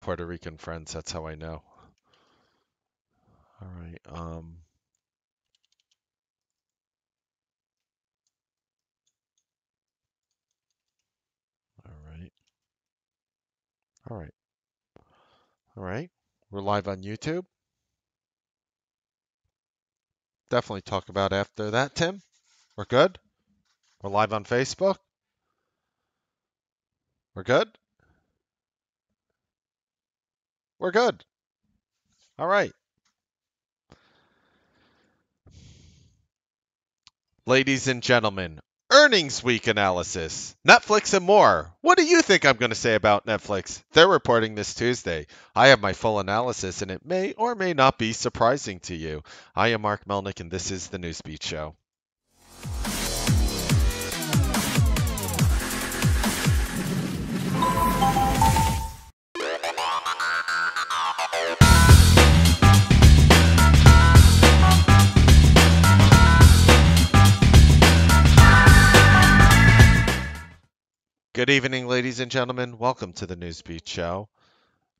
Puerto Rican friends. That's how I know. All right. All right. All right. All right. We're live on YouTube. Definitely talk about after that, Tim. We're good. We're live on Facebook. We're good. We're good. All right. Ladies and gentlemen, earnings week analysis, Netflix and more. What do you think I'm going to say about Netflix? They're reporting this Tuesday. I have my full analysis, and it may or may not be surprising to you. I am Mark Melnick, and this is the Newsbeat Show. Good evening, ladies and gentlemen. Welcome to the Newsbeat Show.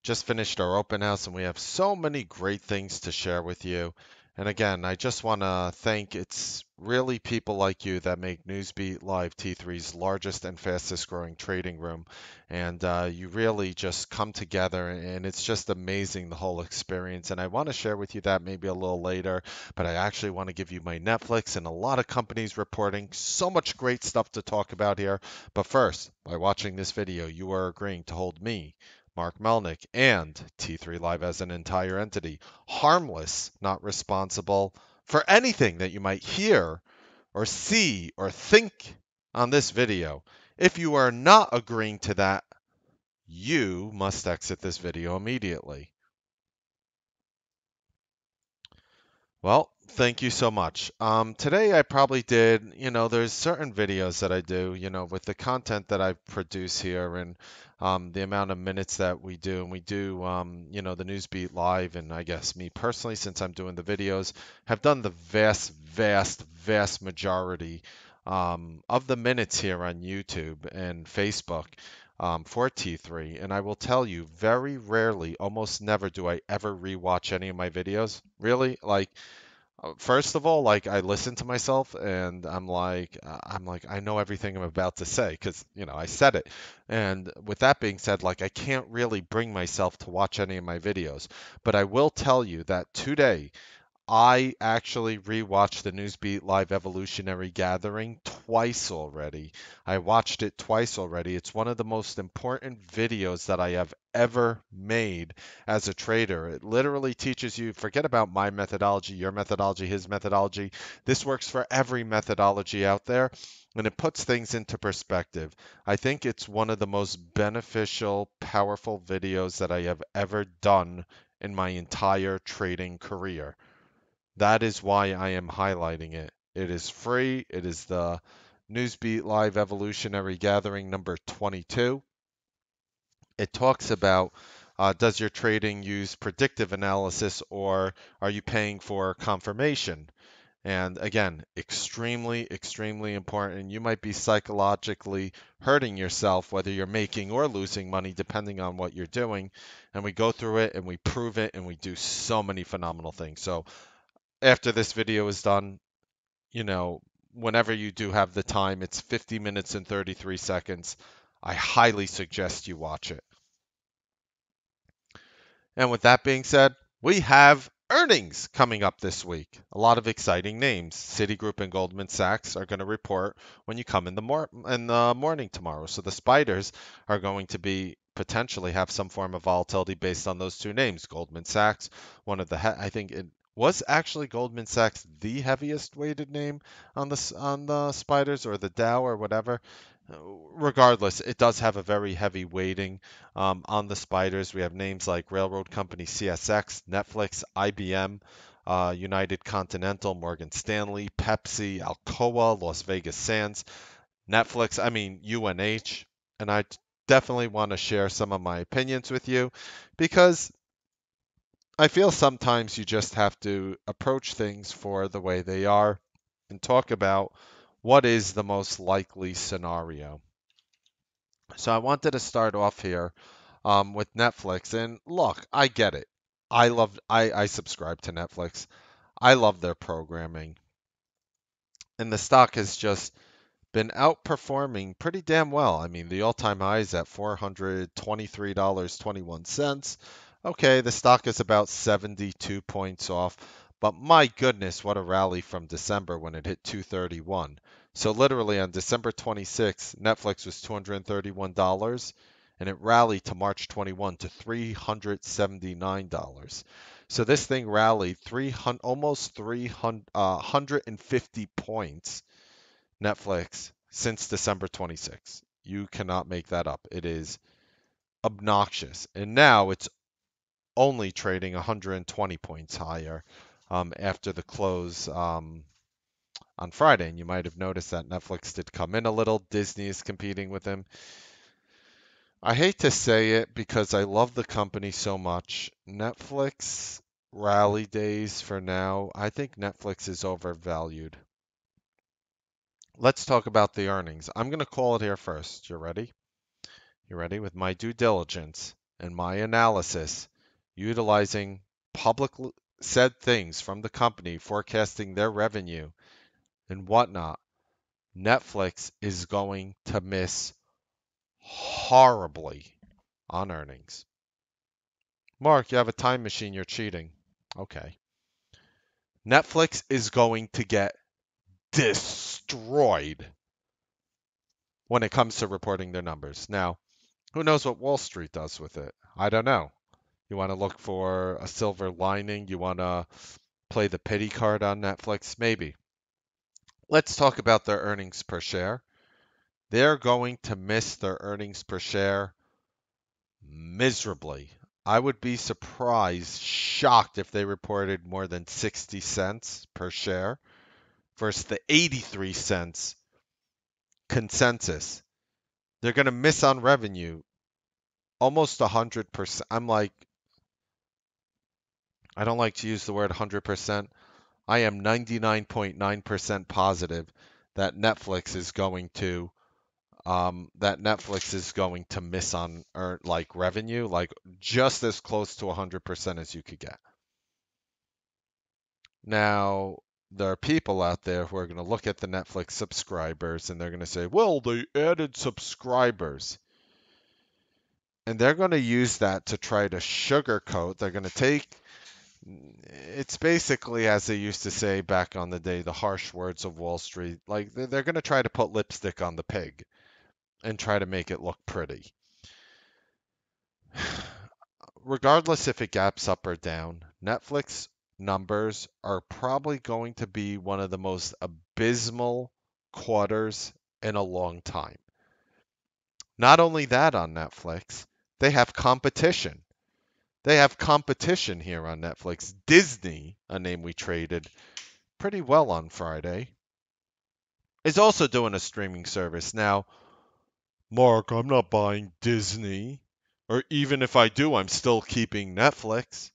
Just finished our open house, and we have so many great things to share with you. And again, I just want to thank it's really people like you that make Newsbeat Live T3's largest and fastest growing trading room. And you really just come together, and it's just amazing the whole experience. And I want to share with you that maybe a little later, but I actually want to give you my Netflix and a lot of companies reporting so much great stuff to talk about here. But first, by watching this video, you are agreeing to hold me, Mark Melnick, and T3 Live as an entire entity, harmless, not responsible for anything that you might hear or see or think on this video. If you are not agreeing to that, you must exit this video immediately. Well, thank you so much. Today I probably did, there's certain videos that I do, with the content that I produce here and the amount of minutes that we do. And we do, the Newsbeat Live. And I guess me personally, since I'm doing the videos, have done the vast, vast, vast majority of the minutes here on YouTube and Facebook. For T3, and I will tell you, very rarely, almost never do I ever rewatch any of my videos. Really, like first of all, like I listen to myself and I'm like, I know everything I'm about to say because, I said it. And with that being said, like I can't really bring myself to watch any of my videos. But I will tell you that today I actually rewatched the Newsbeat Live Evolutionary Gathering twice already. I watched it twice already. It's one of the most important videos that I have ever made as a trader. It literally teaches you, forget about my methodology, your methodology, his methodology. This works for every methodology out there, and it puts things into perspective. I think it's one of the most beneficial, powerful videos that I have ever done in my entire trading career. That is why I am highlighting it. It is free. It is the Newsbeat Live Evolutionary Gathering number 22. It talks about does your trading use predictive analysis or are you paying for confirmation? And again, extremely, extremely important. You might be psychologically hurting yourself, whether you're making or losing money, depending on what you're doing. And we go through it and we prove it and we do so many phenomenal things. So after this video is done, you know, whenever you do have the time, it's 50 minutes and 33 seconds. I highly suggest you watch it. And with that being said, we have earnings coming up this week. A lot of exciting names. Citigroup and Goldman Sachs are going to report when you come in the morning tomorrow. So the spiders are going to be potentially have some form of volatility based on those two names. Goldman Sachs, one of the I think it was actually Goldman Sachs the heaviest weighted name on the spiders or the Dow or whatever. Regardless, it does have a very heavy weighting on the spiders. We have names like Railroad Company CSX, Netflix, IBM, United Continental, Morgan Stanley, Pepsi, Alcoa, Las Vegas Sands, Netflix, I mean UNH. And I definitely want to share some of my opinions with you because I feel sometimes you just have to approach things for the way they are and talk about what is the most likely scenario. So I wanted to start off here. with Netflix. And look, I get it. I subscribe to Netflix. I love their programming. And the stock has just been outperforming pretty damn well. I mean, the all-time high is at $423.21. Okay, the stock is about 72 points off, but my goodness, what a rally from December when it hit 231. So literally on December 26th, Netflix was $231 and it rallied to March 21 to $379. So this thing rallied 300 almost 300 150 points Netflix since December 26th. You cannot make that up. It is obnoxious. And now it's only trading 120 points higher after the close on Friday. And you might have noticed that Netflix did come in a little. Disney is competing with him. I hate to say it because I love the company so much. Netflix rally days for now, I think Netflix is overvalued. Let's talk about the earnings. I'm going to call it here first. You ready? You ready? With my due diligence and my analysis, utilizing public said things from the company, forecasting their revenue and whatnot, Netflix is going to miss horribly on earnings. Mark, you have a time machine, you're cheating. Okay. Netflix is going to get destroyed when it comes to reporting their numbers. Now, who knows what Wall Street does with it? I don't know. You want to look for a silver lining? You want to play the pity card on Netflix? Maybe. Let's talk about their earnings per share. They're going to miss their earnings per share miserably. I would be surprised, shocked if they reported more than 60 cents per share versus the 83 cents consensus. They're going to miss on revenue almost 100%. I don't like to use the word 100%. I am 99.9% positive that Netflix is going to miss on or like revenue, like just as close to 100% as you could get. Now, there are people out there who are going to look at the Netflix subscribers and they're going to say, "Well, they added subscribers." And they're going to use that to try to sugarcoat. They're going to take it's basically, as they used to say back on the day, the harsh words of Wall Street. Like they're going to try to put lipstick on the pig and try to make it look pretty. Regardless if it gaps up or down, Netflix numbers are probably going to be one of the most abysmal quarters in a long time. Not only that on Netflix, they have competition. They have competition here on Netflix. Disney, a name we traded pretty well on Friday, is also doing a streaming service. Now, Mark, I'm not buying Disney. Or even if I do, I'm still keeping Netflix.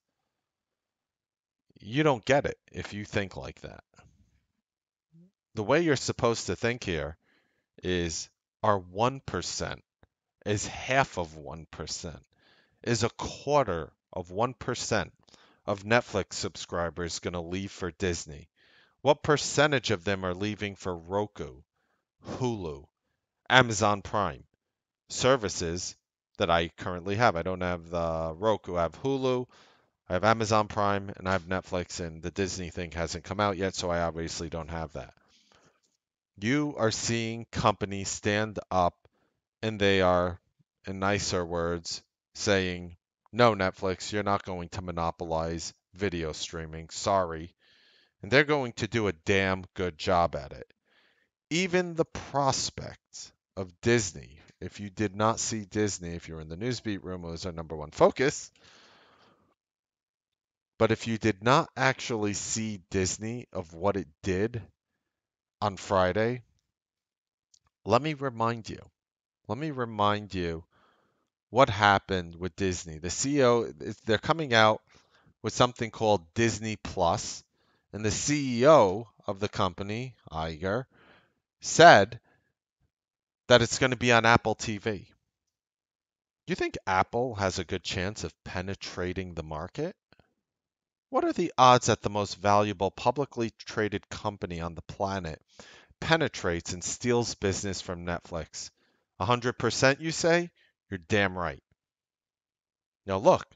You don't get it if you think like that. The way you're supposed to think here is our 1% is half of 1%, is a quarter of 1% of Netflix subscribers going to leave for Disney. What percentage of them are leaving for Roku, Hulu, Amazon Prime, services that I currently have? I don't have the Roku, I have Hulu, I have Amazon Prime, and I have Netflix, and the Disney thing hasn't come out yet, so I obviously don't have that. You are seeing companies stand up and they are, in nicer words, saying, "No, Netflix, you're not going to monopolize video streaming. Sorry." And they're going to do a damn good job at it. Even the prospect of Disney, if you did not see Disney, if you're in the Newsbeat room, it was our number one focus. But if you did not actually see Disney of what it did on Friday, let me remind you. Let me remind you what happened with Disney. The CEO, they're coming out with something called Disney Plus, and the CEO of the company, Iger, said that it's going to be on Apple TV. Do you think Apple has a good chance of penetrating the market? What are the odds that the most valuable publicly traded company on the planet penetrates and steals business from Netflix? 100%, you say? You're damn right. Now, look,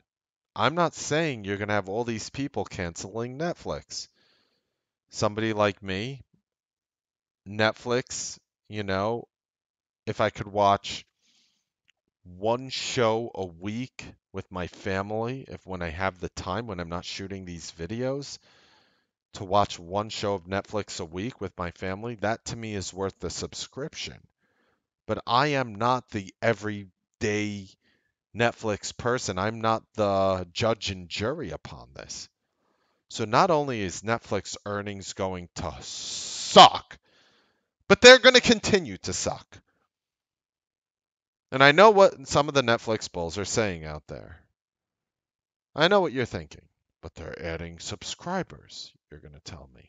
I'm not saying you're going to have all these people canceling Netflix. Somebody like me, Netflix, you know, if I could watch one show a week with my family, if when I have the time, when I'm not shooting these videos, to watch one show of Netflix a week with my family, that to me is worth the subscription. But I am not the everyday Netflix person. I'm not the judge and jury upon this. So not only is Netflix earnings going to suck, but they're going to continue to suck. And I know what some of the Netflix bulls are saying out there. I know what you're thinking, but they're adding subscribers, you're going to tell me.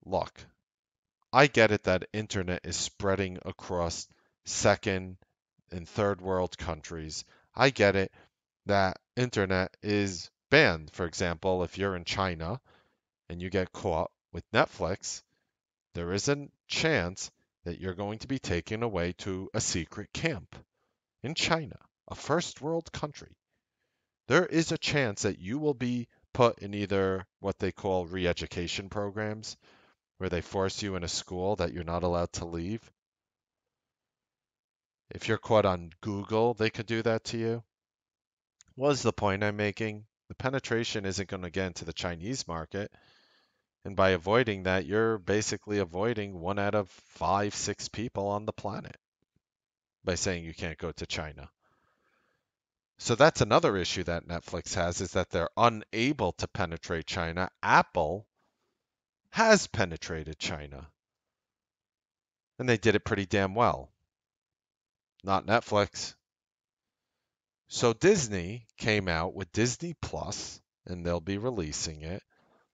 Look, I get it that internet is spreading across second and third world countries. I get it that internet is banned. For example, if you're in China and you get caught with Netflix, there is a chance that you're going to be taken away to a secret camp in China, a first world country. There is a chance that you will be put in either what they call re-education programs, where they force you in a school that you're not allowed to leave. If you're caught on Google, they could do that to you. What is the point I'm making? The penetration isn't going to get into the Chinese market. And by avoiding that, you're basically avoiding 1 out of 5, 6 people on the planet by saying you can't go to China. So that's another issue that Netflix has, is that they're unable to penetrate China. Apple has penetrated China, and they did it pretty damn well. Not Netflix. So Disney came out with Disney Plus, and they'll be releasing it.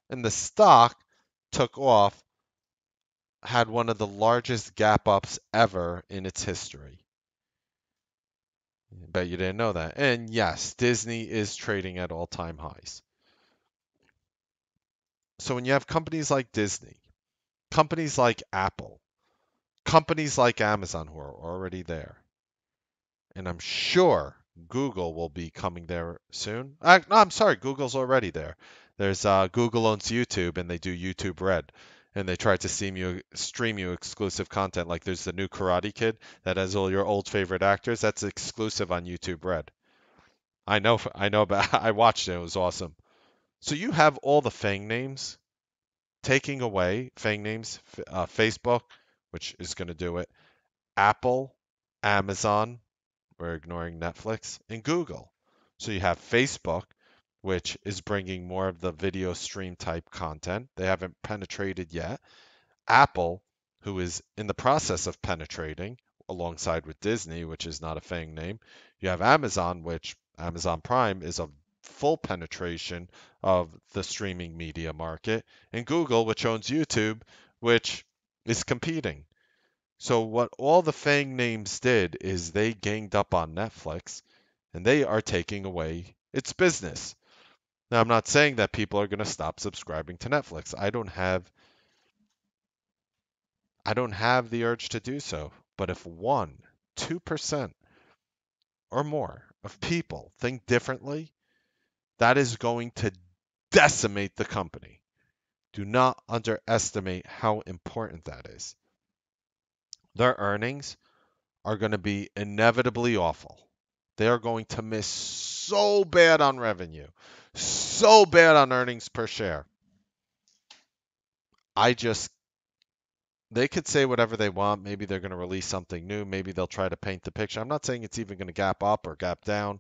And the stock took off, had one of the largest gap ups ever in its history. Bet you didn't know that. And yes, Disney is trading at all-time highs. So when you have companies like Disney, companies like Apple, companies like Amazon who are already there, and I'm sure Google will be coming there soon. No, I'm sorry, Google's already there. There's Google owns YouTube, and they do YouTube Red, and they try to stream you exclusive content. Like there's the new Karate Kid that has all your old favorite actors. That's exclusive on YouTube Red. I know, but I watched it. It was awesome. So you have all the Fang names taking away Fang names, Facebook, which is going to do it, Apple, Amazon, we're ignoring Netflix, and Google. So you have Facebook, which is bringing more of the video stream type content. They haven't penetrated yet. Apple, who is in the process of penetrating alongside with Disney, which is not a Fang name. You have Amazon, which Amazon Prime is a full penetration of the streaming media market, and Google, which owns YouTube, which is competing. So what all the Fang names did is they ganged up on Netflix, and they are taking away its business. Now, I'm not saying that people are going to stop subscribing to Netflix. I don't have the urge to do so. But if 1, 2% or more of people think differently, that is going to decimate the company. Do not underestimate how important that is. Their earnings are going to be inevitably awful. They are going to miss so bad on revenue, so bad on earnings per share. I just They could say whatever they want. Maybe they're going to release something new. Maybe they'll try to paint the picture. I'm not saying it's even going to gap up or gap down.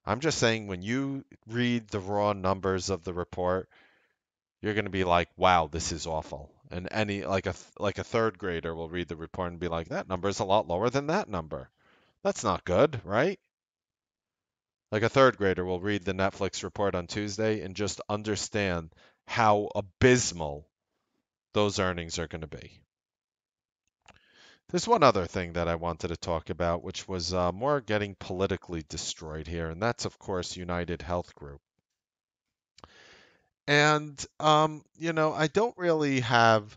I'm just saying when you read the raw numbers of the report, you're going to be like, "Wow, this is awful." And any like a third grader will read the report and be like, "That number is a lot lower than that number. That's not good, right?" Like a third grader will read the Netflix report on Tuesday and just understand how abysmal those earnings are going to be. There's one other thing that I wanted to talk about, which was more getting politically destroyed here, and that's, of course, United Health Group. And, I don't really have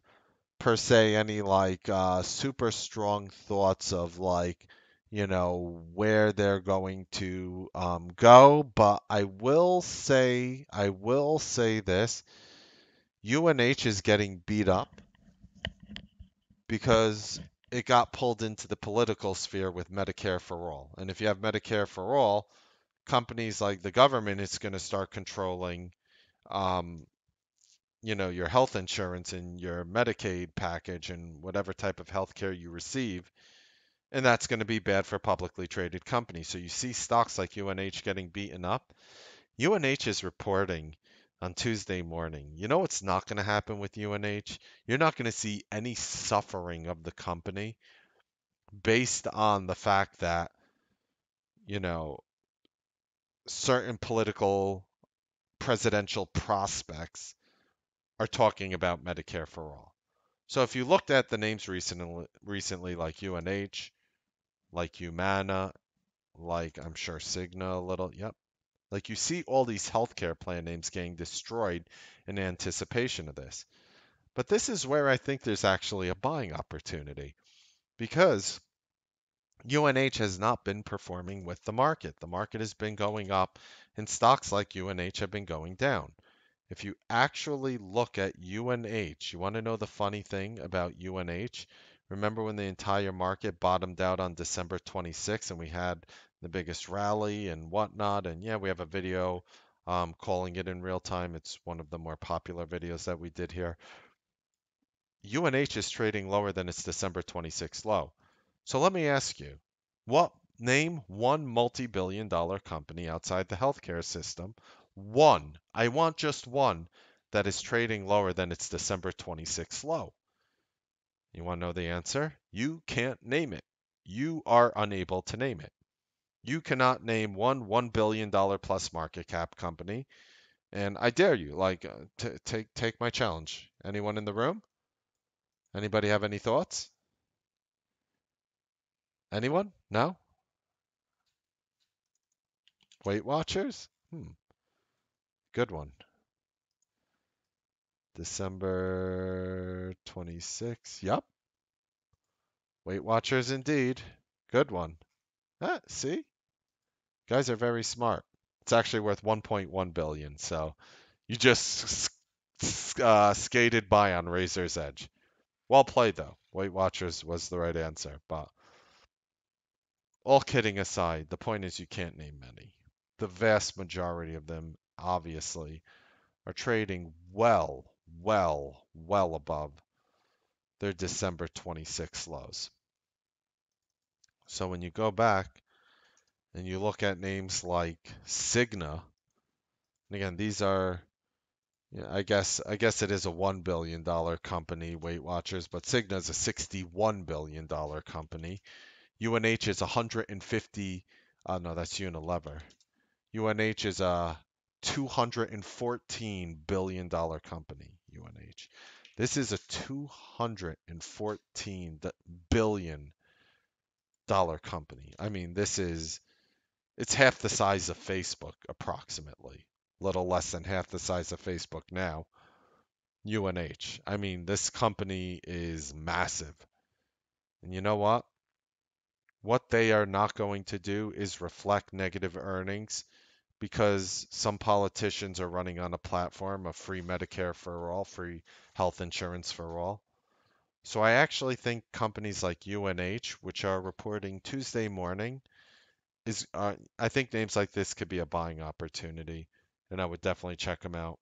per se any like super strong thoughts of like, where they're going to go, but I will say this, UNH is getting beat up because it got pulled into the political sphere with Medicare for all. And if you have Medicare for all, companies like the government is going to start controlling um, your health insurance and your Medicaid package and whatever type of health care you receive. And that's going to be bad for publicly traded companies. So you see stocks like UNH getting beaten up. UNH is reporting on Tuesday morning. You know what's not going to happen with UNH? You're not going to see any suffering of the company based on the fact that, you know, certain political presidential prospects are talking about Medicare for all. So if you looked at the names recently like UNH, like Humana, like I'm sure Cigna a little, yep. Like you see all these healthcare plan names getting destroyed in anticipation of this. But this is where I think there's actually a buying opportunity because UNH has not been performing with the market. The market has been going up, and stocks like UNH have been going down. If you actually look at UNH, you want to know the funny thing about UNH? Remember when the entire market bottomed out on December 26th and we had the biggest rally and whatnot? And yeah, we have a video calling it in real time. It's one of the more popular videos that we did here. UNH is trading lower than its December 26th low. So let me ask you, name one multi-billion dollar company outside the healthcare system, one, I want just one, that is trading lower than its December 26th low. You want to know the answer? You can't name it. You are unable to name it. You cannot name one $1 billion plus market cap company. And I dare you, like, take my challenge. Anyone in the room? Anybody have any thoughts? Anyone? No? Weight Watchers? Good one. December 26th. Yep. Weight Watchers indeed. Good one. See? Guys are very smart. It's actually worth 1.1 billion, so you just skated by on Razor's Edge. Well played though. Weight Watchers was the right answer, but all kidding aside, the point is you can't name many. The vast majority of them obviously are trading well above their December 26 lows. So when you go back and you look at names like Cigna, and again, these are, yeah, I guess it is a $1 billion company, Weight Watchers, but Cigna is a $61 billion company. UNH is 150, no, that's Unilever. UNH is a $214 billion company, UNH. This is a $214 billion company. I mean, it's half the size of Facebook approximately. Little less than half the size of Facebook now. UNH. I mean, this company is massive. And you know what? What they are not going to do is reflect negative earnings because some politicians are running on a platform of free Medicare for all, free health insurance for all. So I actually think companies like UNH, which are reporting Tuesday morning, I think names like this could be a buying opportunity, and I would definitely check them out.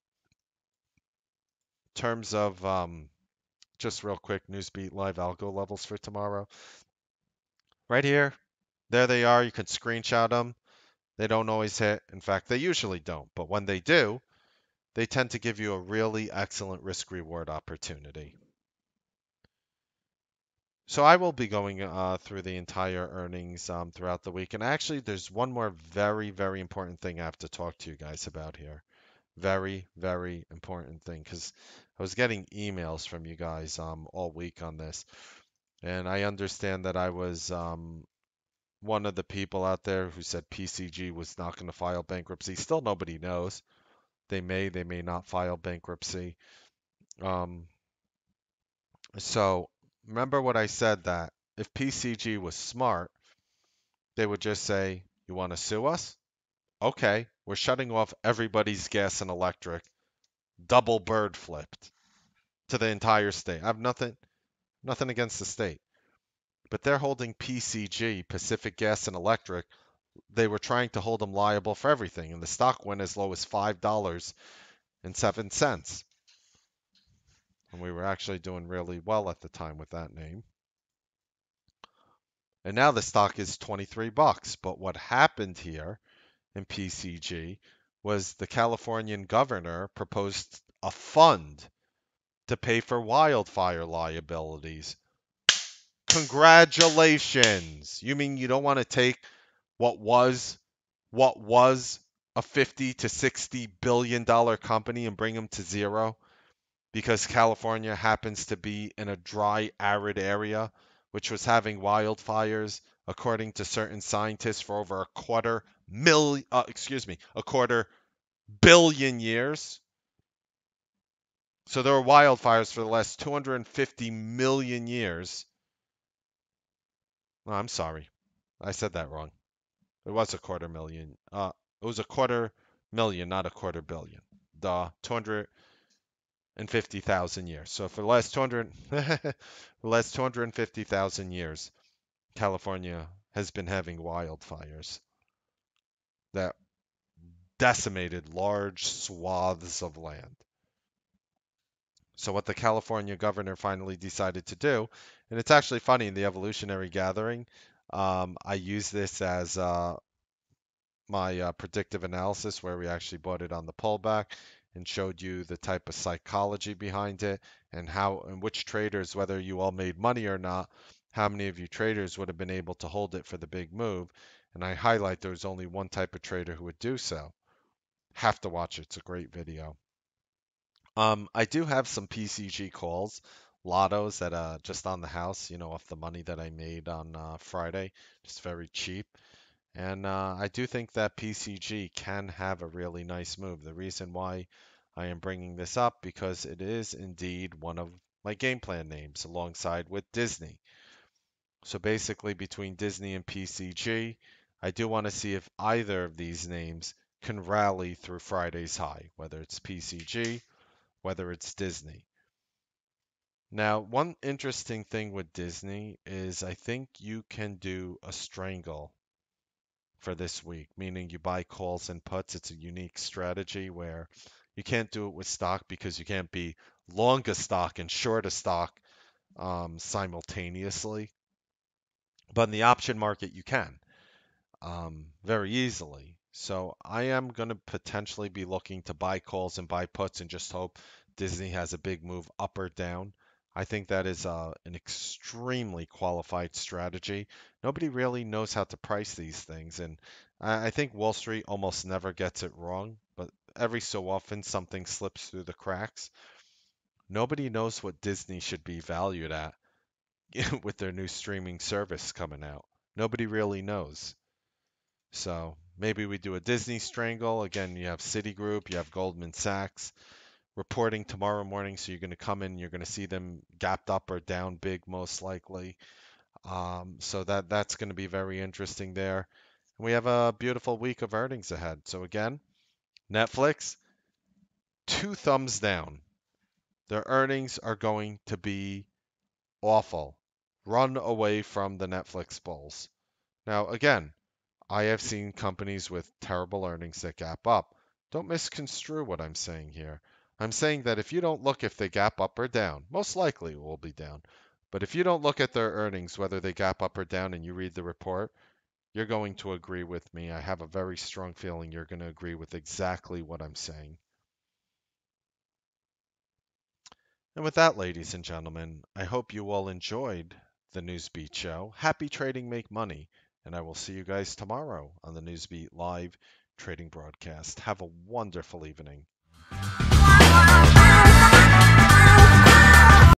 In terms of just real quick, Newsbeat live algo levels for tomorrow. Right here, there they are. You can screenshot them. They don't always hit. In fact, they usually don't. But when they do, they tend to give you a really excellent risk reward opportunity. So I will be going through the entire earnings throughout the week. And actually, there's one more very important thing I have to talk to you guys about here. Very important thing because I was getting emails from you guys all week on this. And I understand that I was one of the people out there who said PCG was not going to file bankruptcy. Still, nobody knows. They may not file bankruptcy. Um, so remember what I said, that if PCG was smart, they would just say, "You want to sue us? Okay, we're shutting off everybody's gas and electric, double bird flipped to the entire state. I have nothing against the state, but they're holding PCG, Pacific Gas and Electric. They were trying to hold them liable for everything, and the stock went as low as $5.07, and we were actually doing really well at the time with that name. And now the stock is 23 bucks. But what happened here in PCG was the Californian governor proposed a fund to pay for wildfire liabilities. Congratulations. You mean you don't want to take what was a 50 to 60 billion dollar company and bring them to zero because California happens to be in a dry, arid area which was having wildfires according to certain scientists for over a quarter billion years. So there were wildfires for the last 250 million years. Oh, I'm sorry. I said that wrong. It was a quarter million. It was a quarter million, not a quarter billion. The 250,000 years. So for the last 200, the last 250,000 years, California has been having wildfires that decimated large swaths of land. So what the California governor finally decided to do, and it's actually funny in the evolutionary gathering, I use this as my predictive analysis where we actually bought it on the pullback and showed you the type of psychology behind it and how and which traders, whether you all made money or not, how many of you traders would have been able to hold it for the big move. And I highlight there's only one type of trader who would do so. Have to watch it. It's a great video. I do have some PCG calls, lottos that just on the house, off the money that I made on Friday, just very cheap. And I do think that PCG can have a really nice move. The reason why I am bringing this up because it is indeed one of my game plan names alongside with Disney. So basically between Disney and PCG, I do want to see if either of these names can rally through Friday's high, whether it's PCG, whether it's Disney. Now, one interesting thing with Disney is I think you can do a strangle for this week, meaning you buy calls and puts. It's a unique strategy where you can't do it with stock because you can't be long a stock and short a stock simultaneously. But in the option market, you can very easily. So I am going to potentially be looking to buy calls and buy puts and just hope Disney has a big move up or down. I think that is an extremely qualified strategy. Nobody really knows how to price these things, and I think Wall Street almost never gets it wrong, but every so often something slips through the cracks. Nobody knows what Disney should be valued at with their new streaming service coming out. Nobody really knows. So maybe we do a Disney strangle. Again, you have Citigroup, you have Goldman Sachs reporting tomorrow morning. So you're going to come in, you're going to see them gapped up or down big, most likely. So that's going to be very interesting there. We have a beautiful week of earnings ahead. So again, Netflix, two thumbs down. Their earnings are going to be awful. Run away from the Netflix bulls. Now, again, I have seen companies with terrible earnings that gap up. Don't misconstrue what I'm saying here. I'm saying that if you don't look if they gap up or down, most likely it will be down. But if you don't look at their earnings, whether they gap up or down, and you read the report, you're going to agree with me. I have a very strong feeling you're going to agree with exactly what I'm saying. And with that, ladies and gentlemen, I hope you all enjoyed the Newsbeat show. Happy trading, make money. And I will see you guys tomorrow on the Newsbeat live trading broadcast. Have a wonderful evening.